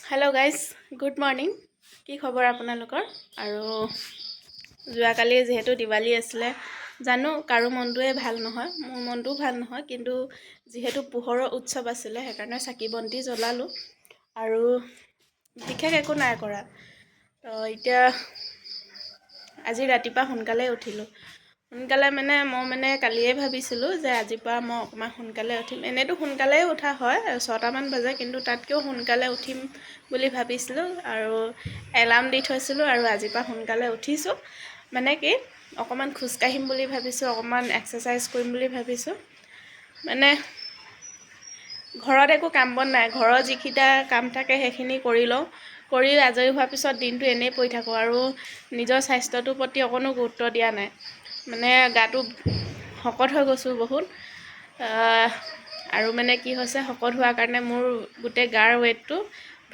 Hello' guys, good morning. কি খবৰ আপোনালোকৰ? আৰু যোৱাকালি যিহেতু দিৱালী আছিলে, জানো কাৰো মনটোৱে ভাল নহয়, মোৰ মনটোও ভাল নহয়, কিন্তু যিহেতু পোহৰৰ উৎসৱ আছিলে সেইকাৰণে চাকি বন্তি জ্বলালোঁ আৰু বিশেষ একো নাই কৰা। তো এতিয়া আজি ৰাতিপুৱা সোনকালে উঠিলোঁ। সোনকালে মই কালিয়ে ভাবিছিলোঁ যে আজিৰ পৰা মই অকণমান সোনকালে উঠিম। এনেইতো সোনকালেই উঠা হয়, 6টামান বাজে, কিন্তু তাতকৈও সোনকালে উঠিম বুলি ভাবিছিলোঁ আৰু এলাৰ্ম দি থৈছিলোঁ আৰু আজিৰ পৰা সোনকালে উঠিছোঁ। কি অকণমান খোজকাঢ়িম বুলি ভাবিছোঁ, অকণমান এক্সাৰচাইজ কৰিম বুলি ভাবিছোঁ। ঘৰত একো কাম বন নাই, ঘৰৰ যিকেইটা কাম থাকে সেইখিনি কৰি লওঁ, কৰি আজৰি হোৱাৰ পিছত দিনটো এনেই পৰি থাকোঁ আৰু নিজৰ স্বাস্থ্যটোৰ প্ৰতি অকণো গুৰুত্ব দিয়া নাই। গাটো শকত হৈ গৈছোঁ বহুত, আৰু কি হৈছে, শকত হোৱাৰ কাৰণে মোৰ গোটেই গাৰ ৱেইটটো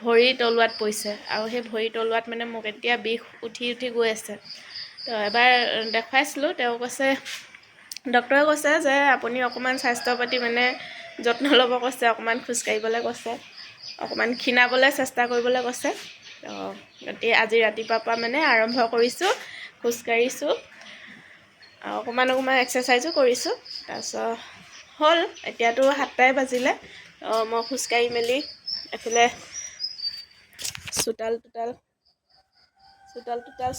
ভৰিৰ তলুৱাত পৰিছে আৰু সেই ভৰিৰ তলুৱাত মোক এতিয়া বিষ উঠি উঠি গৈ আছে। তো এবাৰ দেখুৱাইছিলোঁ, তেওঁ কৈছে, ডক্টৰে কৈছে যে আপুনি অকণমান স্বাস্থ্যৰ প্ৰতি যত্ন ল'ব কৈছে, অকণমান খোজকাঢ়িবলৈ কৈছে, অকণমান ক্ষীণাবলৈ চেষ্টা কৰিবলৈ কৈছে। তো গতিকে আজি ৰাতিপুৱাৰ পৰা আৰম্ভ কৰিছোঁ, খোজকাঢ়িছোঁ, অকণমান এক্সাৰচাইজো কৰিছোঁ। তাৰপিছত হ'ল, এতিয়াতো 7টাই বাজিলে। মই খোজকাঢ়ি মেলি এফালে চোতাল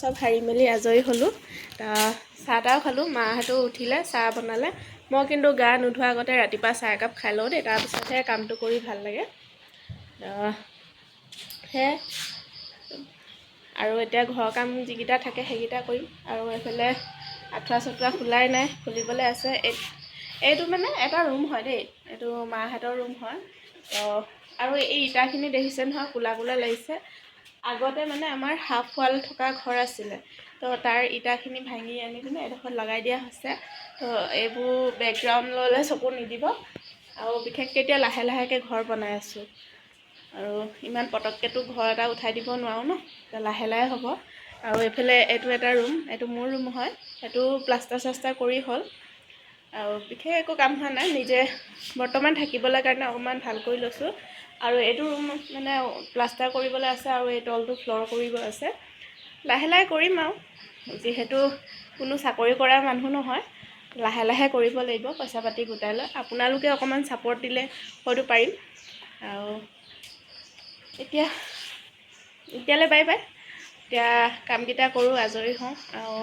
চব সাৰি মেলি আজৰি হ'লোঁ। চাহ তাহও খালোঁ, মাহঁতেও উঠিলে, চাহ বনালে। মই কিন্তু গা নোধোৱাৰ আগতে ৰাতিপুৱা চাহ একাপ খাই লওঁ দেই, তাৰপিছতহে কামটো কৰি ভাল লাগে। সেয়াই, আৰু এতিয়া ঘৰৰ কাম যিকেইটা থাকে সেইকেইটা কৰিম। আৰু এইফালে আঁঠুৱা চাঠুৱা খোলাই নাই, খুলিবলৈ আছে। এইটো এটা ৰুম হয় দেই, এইটো মাহঁতৰ ৰুম হয়। আৰু এই ইটাখিনি দেখিছে নহয়, কোলা কোলা লাগিছে। আগতে আমাৰ হাফ ৱাল থকা ঘৰ আছিলে, তো তাৰ ইটাখিনি ভাঙি আনি পিনে এডোখৰত লগাই দিয়া হৈছে। তো এইবোৰ বেকগ্ৰাউণ্ডলৈ চকু নিদিব, আৰু বিশেষকৈ এতিয়া লাহে লাহেকৈ ঘৰ বনাই আছোঁ, আৰু ইমান পটককৈতো ঘৰ এটা উঠাই দিব নোৱাৰোঁ ন, তো লাহে লাহে হ'ব। আৰু এইফালে এইটো এটা ৰুম, এইটো মোৰ ৰুম হয়, সেইটো প্লাষ্টাৰ চাষ্টাৰ কৰি হ'ল, আৰু বিশেষ একো কাম হোৱা নাই, নিজে বৰ্তমান থাকিবলৈ কাৰণে অকণমান ভাল কৰি লৈছোঁ। আৰু এইটো ৰুম প্লাষ্টাৰ কৰিবলৈ আছে, আৰু এই তলটো ফ্ল'ৰ কৰিব আছে। লাহে লাহে কৰিম, আৰু যিহেতু কোনো চাকৰি কৰা মানুহ নহয়, লাহে লাহে কৰিব লাগিব, পইচা পাতি গোটাই লৈ। আপোনালোকে অকণমান ছাপোৰ্ট দিলে হয়তো পাৰিম। আৰু এতিয়ালৈ বাই বাই। এতিয়া কামকেইটা কৰোঁ, আজৰি হওঁ, আৰু